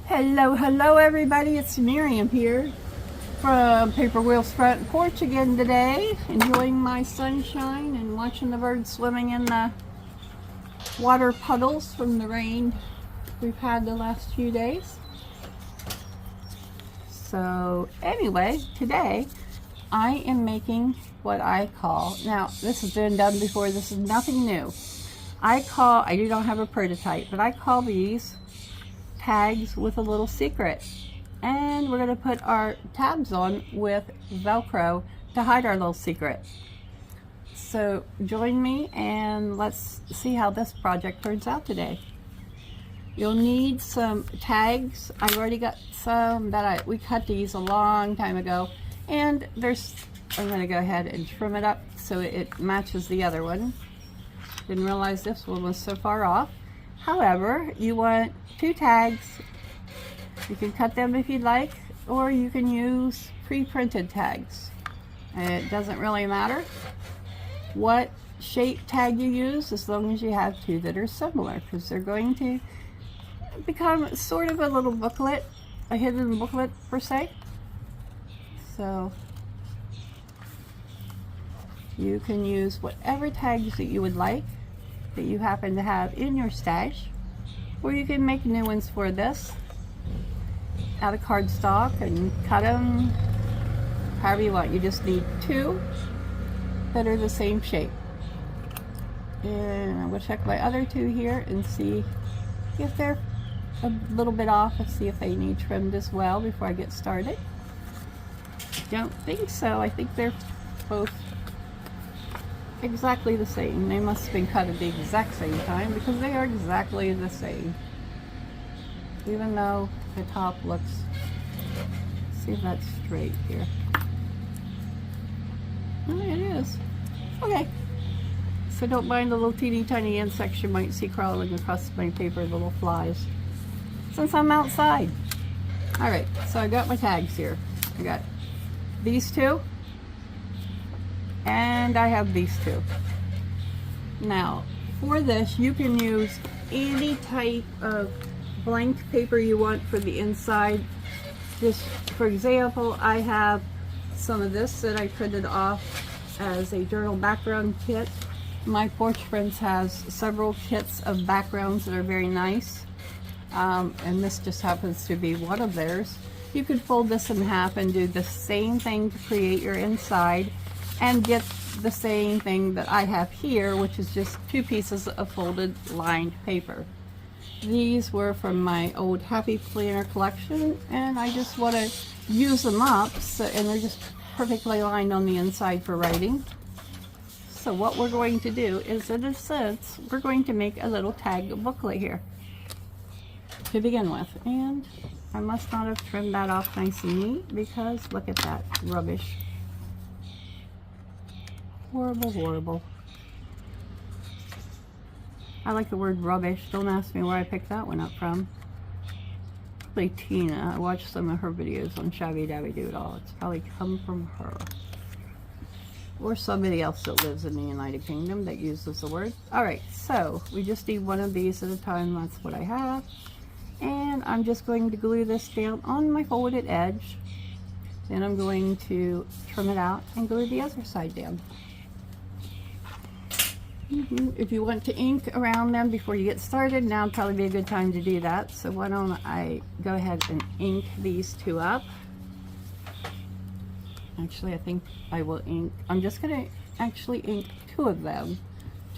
Hello everybody, it's Miriam here from Paper Wheels Front Porch again today, enjoying my sunshine and watching the birds swimming in the water puddles from the rain we've had the last few days. So anyway, today I am making what I call, now this has been done before, this is nothing new. I do not have a prototype, but I call these tags with a little secret, and we're going to put our tabs on with Velcro to hide our little secret. So join me and let's see how this project turns out today. You'll need some tags. I've already got some that we cut these a long time ago, and I'm going to go ahead and trim it up so it matches the other one. Didn't realize this one was so far off. However, you want 2 tags. You can cut them if you'd like, or you can use pre-printed tags. It doesn't really matter what shape tag you use, as long as you have 2 that are similar, because they're going to become sort of a little booklet, a hidden booklet per se. So you can use whatever tags that you would like, that you happen to have in your stash, or you can make new ones for this out of cardstock and cut them however you want. You just need 2 that are the same shape, and I will check my other 2 here and see if they're a little bit off and see if they need trimmed as well before I get started. Don't think so. I think they're both exactly the same. They must have been cut at the exact same time, because they are exactly the same, even though the top looks, let's see if that's straight here. Oh, it is. Okay, so don't mind the little teeny tiny insects you might see crawling across my paper, the little flies, since I'm outside. Alright, so I got my tags here. I got these 2, and I have these 2. Now, for this, you can use any type of blank paper you want for the inside. Just for example, I have some of this that I printed off as a journal background kit. My Porch Friends has several kits of backgrounds that are very nice, and this just happens to be one of theirs. You could fold this in half and do the same thing to create your inside, and get the same thing that I have here, which is just 2 pieces of folded lined paper. These were from my old Happy Planner collection, and I just want to use them up, and they're just perfectly lined on the inside for writing. So what we're going to do is, in a sense, we're going to make a little tag booklet here to begin with. And I must not have trimmed that off nice and neat, because look at that rubbish. Horrible, horrible. I like the word rubbish. Don't ask me where I picked that one up from. Probably Tina. I watched some of her videos on Shabby Dabby Do It All. It's probably come from her. Or somebody else that lives in the United Kingdom that uses the word. Alright, so we just need 1 of these at a time. That's what I have. And I'm just going to glue this down on my folded edge. Then I'm going to trim it out and glue the other side down. If you want to ink around them before you get started, now would probably be a good time to do that. So why don't I go ahead and ink these 2 up. Actually, I think I will ink, I'm just going to actually ink 2 of them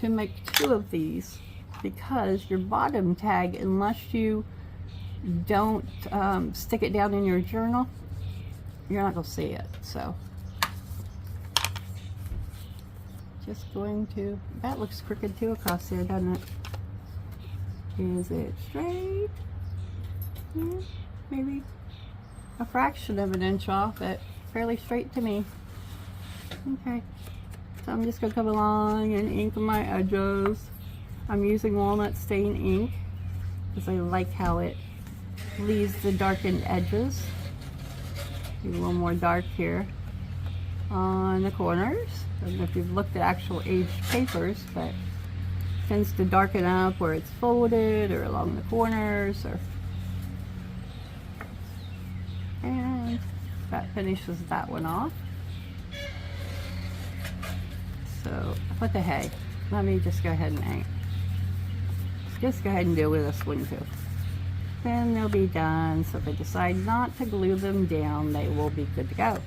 to make 2 of these, because your bottom tag, unless you don't stick it down in your journal, you're not going to see it. So just going to, that looks crooked too across there, doesn't it? Is it straight? Yeah, maybe a fraction of an inch off, but fairly straight to me. Okay, so I'm just going to come along and ink my edges. I'm using walnut stain ink because I like how it leaves the darkened edges. A little more dark here on the corners. I don't know if you've looked at actual aged papers, but it tends to darken up where it's folded or along the corners. Or And that finishes that one off. So what the heck, let me just go ahead and just go ahead and do with this one too. Then they'll be done. So if I decide not to glue them down, they will be good to go.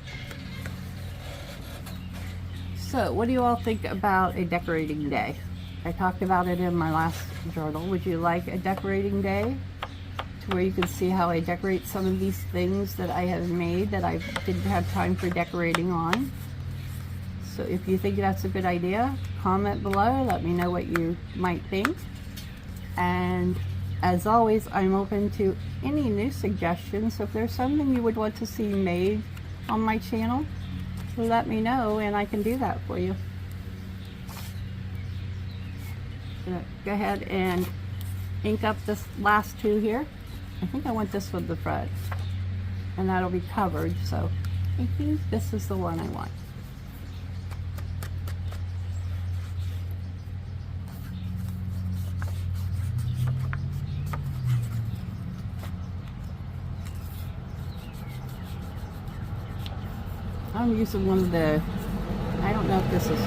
So what do you all think about a decorating day? I talked about it in my last journal. Would you like a decorating day to where you can see how I decorate some of these things that I have made that I didn't have time for decorating on? So if you think that's a good idea, comment below, let me know what you might think. And as always, I'm open to any new suggestions. So if there's something you would want to see made on my channel, let me know and I can do that for you. So go ahead and ink up this last two here. I think I want this with the front, and that'll be covered, so I think this is the one I want. I'm using one of the, I don't know if this is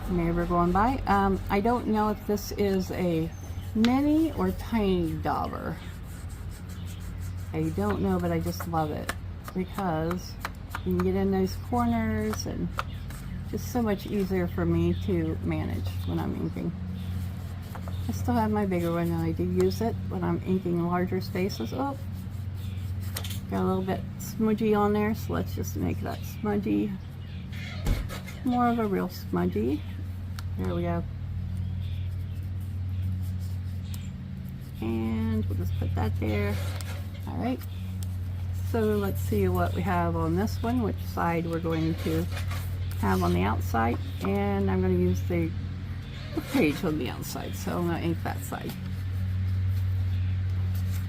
neighbor going by. I don't know if this is a mini or tiny dauber. I don't know, but I just love it because you can get in those corners and just so much easier for me to manage when I'm inking. I still have my bigger one and I do use it when I'm inking larger spaces. Oh, got a little bit smudgy on there, so let's just make that smudgy more of a real smudgy. There we go. And we'll just put that there. All right. So let's see what we have on this one, which side we're going to have on the outside. And I'm going to use the page on the outside, so I'm going to ink that side.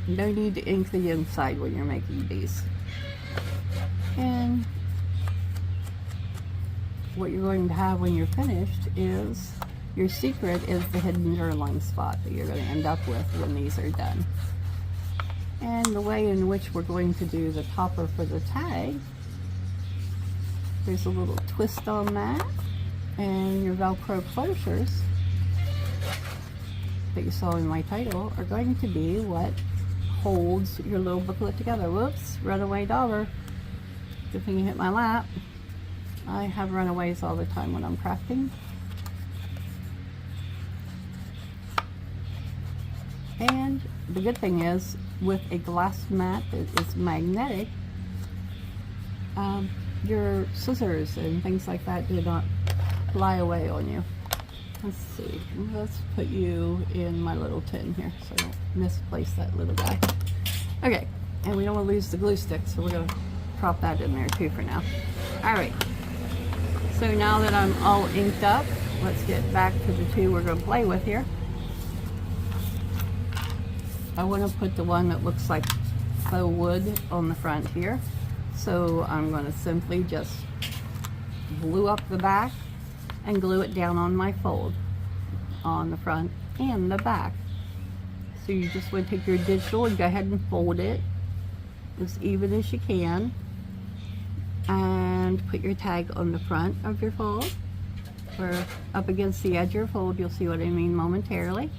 You don't need to ink the inside when you're making these. And what you're going to have when you're finished is, your secret is the hidden journaling spot that you're going to end up with when these are done. And the way in which we're going to do the topper for the tag, there's a little twist on that, and your Velcro closures that you saw in my title are going to be what holds your little booklet together. Whoops, runaway dauber. Good thing you hit my lap. I have runaways all the time when I'm crafting. And the good thing is, with a glass mat that is magnetic, your scissors and things like that do not fly away on you. Let's see, let's put you in my little tin here so I don't misplace that little guy. Okay, and we don't want to lose the glue stick, so we're going to prop that in there too for now. Alright, so now that I'm all inked up, let's get back to the two we're going to play with here. I want to put the one that looks like faux wood on the front here. So I'm going to simply just glue up the back and glue it down on my fold on the front and the back. So you just want to take your digital and go ahead and fold it as even as you can, and put your tag on the front of your fold or up against the edge of your fold. You'll see what I mean momentarily.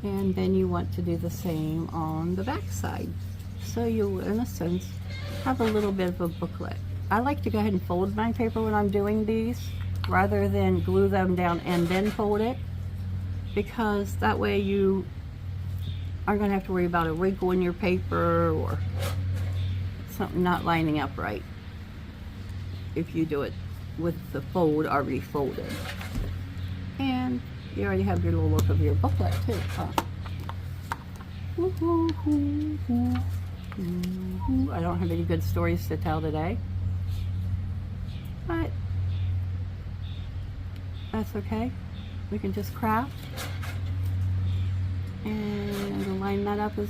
And then you want to do the same on the back side. So you, in a sense, have a little bit of a booklet. I like to go ahead and fold my paper when I'm doing these, rather than glue them down and then fold it, because that way you aren't going to have to worry about a wrinkle in your paper or something not lining up right if you do it with the fold already folded. And you already have your little look of your booklet too, huh? I don't have any good stories to tell today, but that's okay. We can just craft and line that up as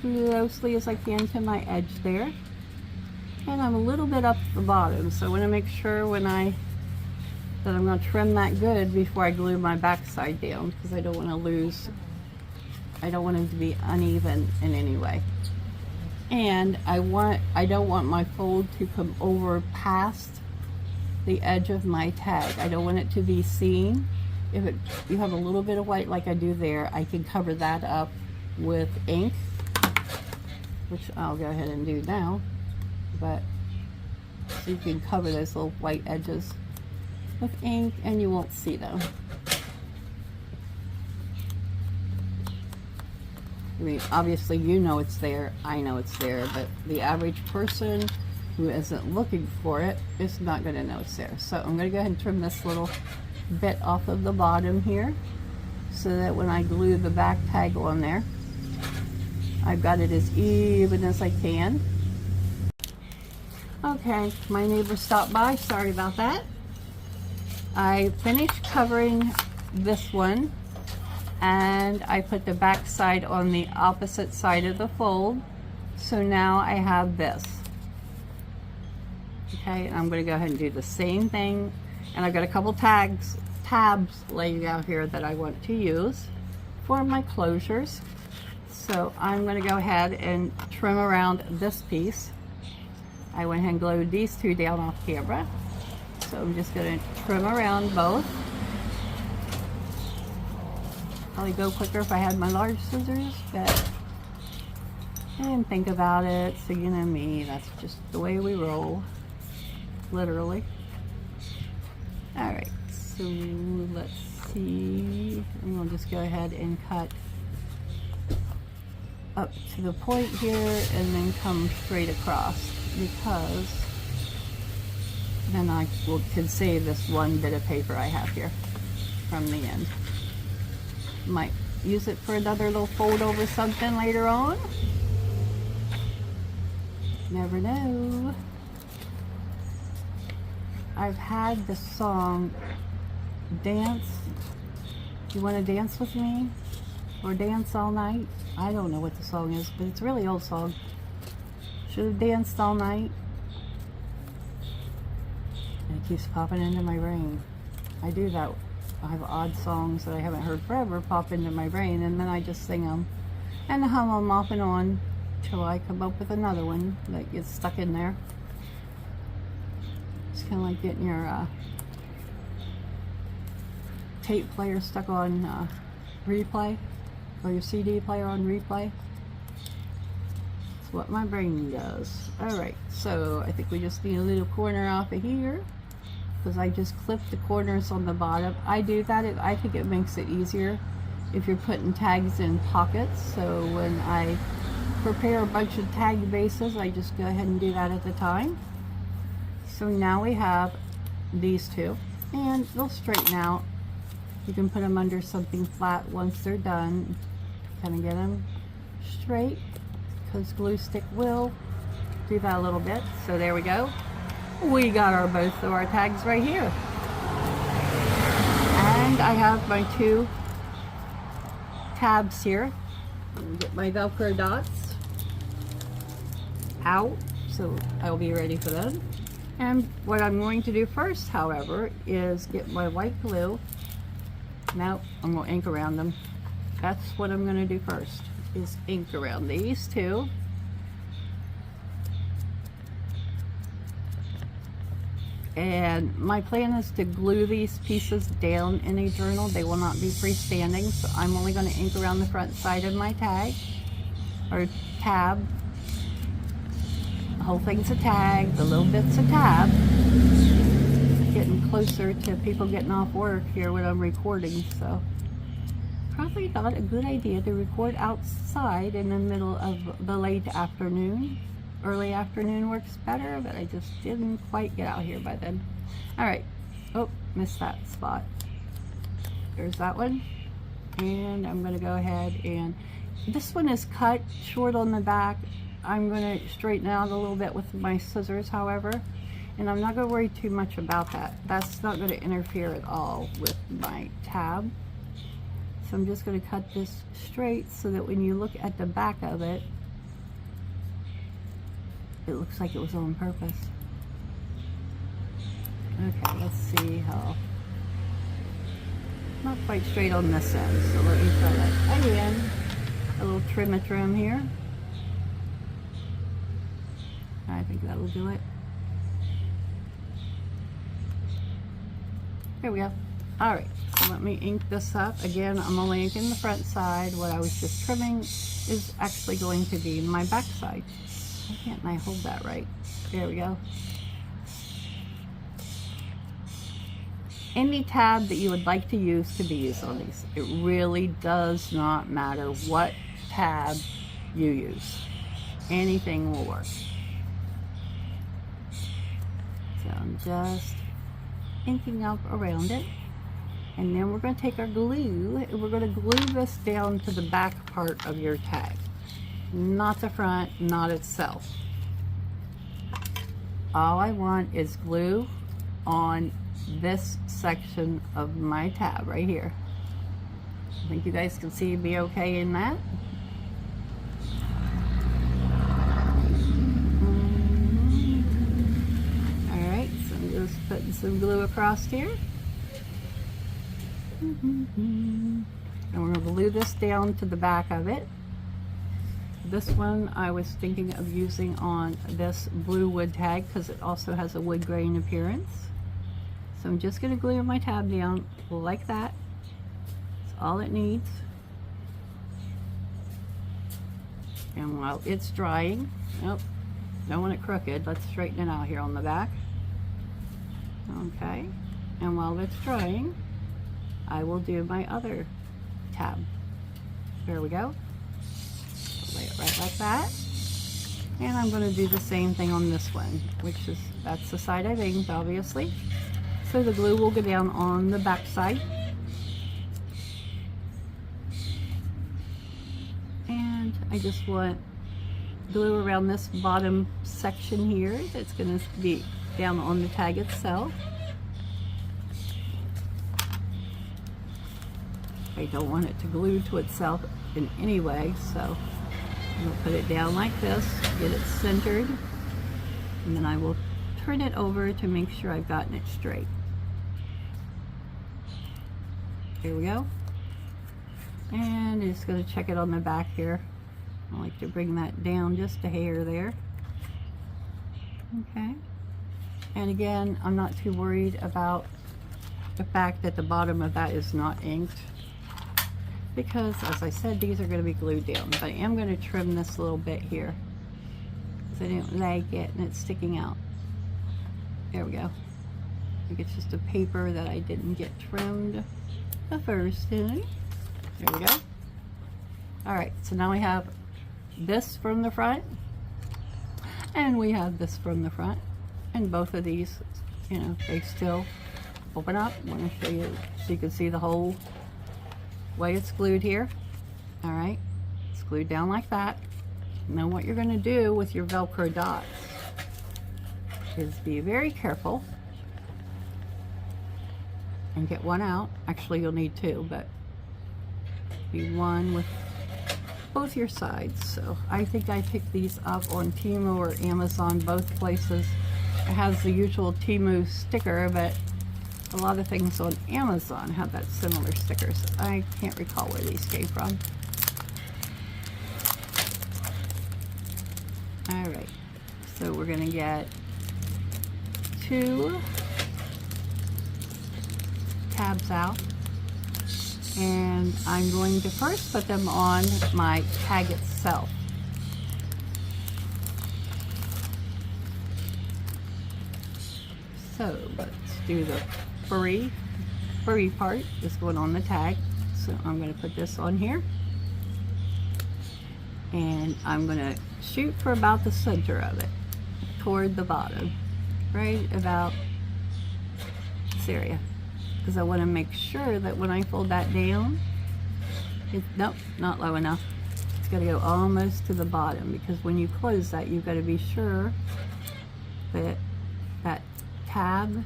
closely as I can to my edge there. And I'm a little bit up the bottom, so I want to make sure when that I'm going to trim that good before I glue my back side down, because I don't want to lose I don't want them to be uneven in any way. And I don't want my fold to come over past the edge of my tag. I don't want it to be seen. If you have a little bit of white like I do there, I can cover that up with ink, which I'll go ahead and do now. But so you can cover those little white edges with ink and you won't see them. I mean, obviously you know it's there, I know it's there, but the average person who isn't looking for it is not going to know it's there. So I'm going to go ahead and trim this little bit off of the bottom here so that when I glue the back tag on there, I've got it as even as I can. Okay, my neighbor stopped by, sorry about that. I finished covering this one and I put the back side on the opposite side of the fold. So now I have this. Okay, and I'm going to go ahead and do the same thing. And I've got a couple tabs laid out here that I want to use for my closures. So I'm going to go ahead and trim around this piece. I went ahead and glued these two down off camera. So I'm just going to trim around both. Probably go quicker if I had my large scissors, but I didn't think about it. So you know me, that's just the way we roll. Literally. Alright, so let's see. I'm going to just go ahead and cut up to the point here and then come straight across, because then I can save this one bit of paper I have here from the end. Might use it for another little fold over something later on. Never know. I've had the song Dance. You want to dance with me? Or dance all night? I don't know what the song is, but it's a really old song. Should have danced all night. And it keeps popping into my brain. I do that. I have odd songs that I haven't heard forever pop into my brain, and then I just sing them and hum them off and on till I come up with another one that gets stuck in there. It's kind of like getting your tape player stuck on replay, or your CD player on replay. That's what my brain does. Alright, so I think we just need a little corner off of here, because I just clipped the corners on the bottom. I do that, I think it makes it easier if you're putting tags in pockets. So when I prepare a bunch of tag bases, I just go ahead and do that at the time. So now we have these two, and they'll straighten out. You can put them under something flat once they're done. Kind of get them straight, because glue stick will do that a little bit. So there we go. We got both of our tags right here. And I have my two tabs here. Get my Velcro dots out, so I'll be ready for them. And what I'm going to do first, however, is get my white glue. Now I'm going to ink around them. That's what I'm going to do first, is ink around these two. And my plan is to glue these pieces down in a journal. They will not be freestanding, so I'm only going to ink around the front side of my tag, or tab. The whole thing's a tag, the little bit's a tab. Getting closer to people getting off work here when I'm recording, so probably not a good idea to record outside in the middle of the late afternoon. Early afternoon works better, but I just didn't quite get out here by then. Alright, oh, missed that spot. There's that one. And I'm going to go ahead and, this one is cut short on the back. I'm going to straighten out a little bit with my scissors, however, and I'm not going to worry too much about that. That's not going to interfere at all with my tab. So I'm just going to cut this straight so that when you look at the back of it, it looks like it was on purpose. Okay, let's see how. Not quite straight on this end, so let me try that again. a little trim here. I think that'll do it. Here we go. All right, so let me ink this up. Again, I'm only inking the front side. What I was just trimming is actually going to be my back side. Why can't I hold that right? There we go. Any tab that you would like to use to be used on these. It really does not matter what tab you use. Anything will work. So I'm just inking up around it. And then we're going to take our glue and we're going to glue this down to the back part of your tag. Not the front, not itself. All I want is glue on this section of my tab right here. I think you guys can see me okay in that. Alright, so I'm just putting some glue across here. And we're going to glue this down to the back of it. This one I was thinking of using on this blue wood tag because it also has a wood grain appearance. So I'm just going to glue my tab down like that. That's all it needs. And while it's drying, nope, don't want it crooked. Let's straighten it out here on the back. Okay. And while it's drying, I will do my other tab. There we go. Lay it right like that. And I'm going to do the same thing on this one, which is, that's the side I've inked, obviously. So the glue will go down on the back side. And I just want glue around this bottom section here that's going to be down on the tag itself. I don't want it to glue to itself in any way, so I'm going to put it down like this, get it centered, and then I will turn it over to make sure I've gotten it straight. Here we go. And I'm just going to check it on the back here. I like to bring that down just a hair there. Okay. And again, I'm not too worried about the fact that the bottom of that is not inked, because as I said, these are going to be glued down. But I am going to trim this little bit here because I didn't like it and it's sticking out. There we go. I think it's just a paper that I didn't get trimmed the first time. There we go. Alright, so now we have this from the front and we have this from the front, and both of these, you know, they still open up. I want to show you so you can see the whole way it's glued here. Alright, it's glued down like that. Now what you're going to do with your Velcro dots is be very careful and get one out. Actually, you'll need two, but be one with both your sides. So I think I picked these up on Temu or Amazon, both places. It has the usual Temu sticker, but a lot of things on Amazon have that similar sticker. So I can't recall where these came from. Alright, so we're going to get 2 tabs out, and I'm going to first put them on my tag itself. So let's do the furry part is going on the tag. So I'm going to put this on here, and I'm going to shoot for about the center of it, toward the bottom, right about this area, because I want to make sure that when I fold that down, nope, not low enough. It's got to go almost to the bottom, because when you close that, you've got to be sure that that tab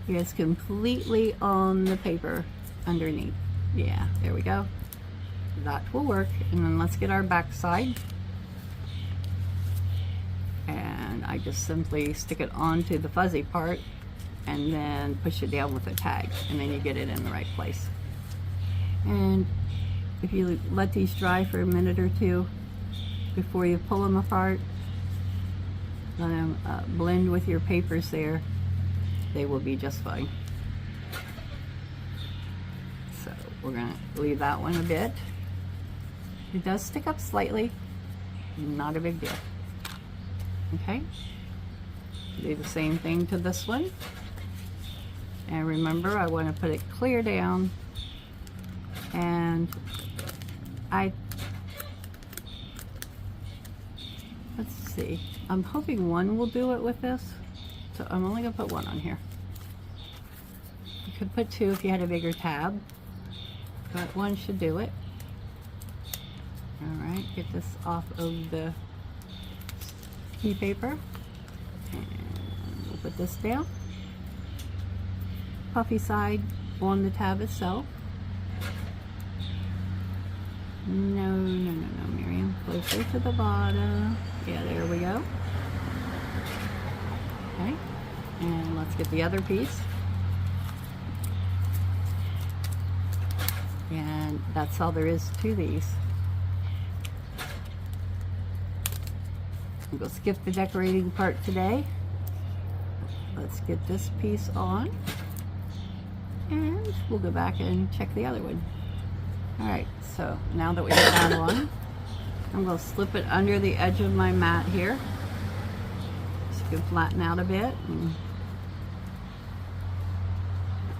is completely on the paper underneath. Yeah, there we go. That will work. And then let's get our back side. And I just simply stick it onto the fuzzy part and then push it down with a tag, and then you get it in the right place. And if you let these dry for a minute or two before you pull them apart, let them blend with your papers there, they will be just fine. So we're going to leave that one a bit. It does stick up slightly, not a big deal. Okay, do the same thing to this one. And remember, I want to put it clear down, and let's see, I'm hoping one will do it with this, so I'm only going to put one on here. You could put two if you had a bigger tab, but one should do it. Alright, get this off of the key paper, and we'll put this down. Puffy side on the tab itself. No, Miriam. Closer to the bottom. Yeah, there we go. Okay, and let's get the other piece. And that's all there is to these. We'll skip the decorating part today. Let's get this piece on, and we'll go back and check the other one. Alright, so now that we have that on, I'm going to slip it under the edge of my mat here, so you can flatten out a bit, and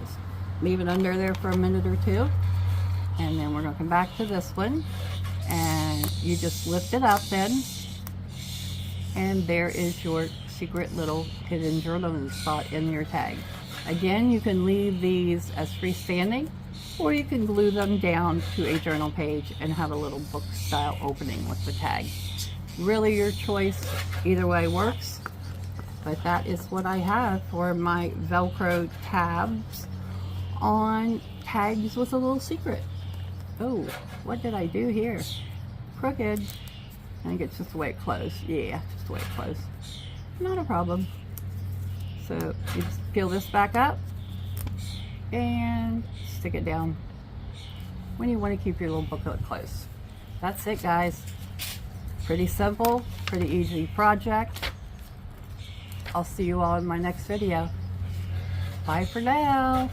just leave it under there for a minute or two. And then we're going to come back to this one, and you just lift it up then, and there is your secret little hidden journaling spot in your tag. Again, you can leave these as freestanding, or you can glue them down to a journal page and have a little book style opening with the tag. Really your choice, either way works. But that is what I have for my Velcro tabs on tags with a little secret. Oh, what did I do here? Crooked. I think it's just the way it closed. Yeah, just the way it closed. Not a problem. So you just peel this back up and stick it down when you want to keep your little booklet closed. That's it, guys. Pretty simple, pretty easy project. I'll see you all in my next video. Bye for now.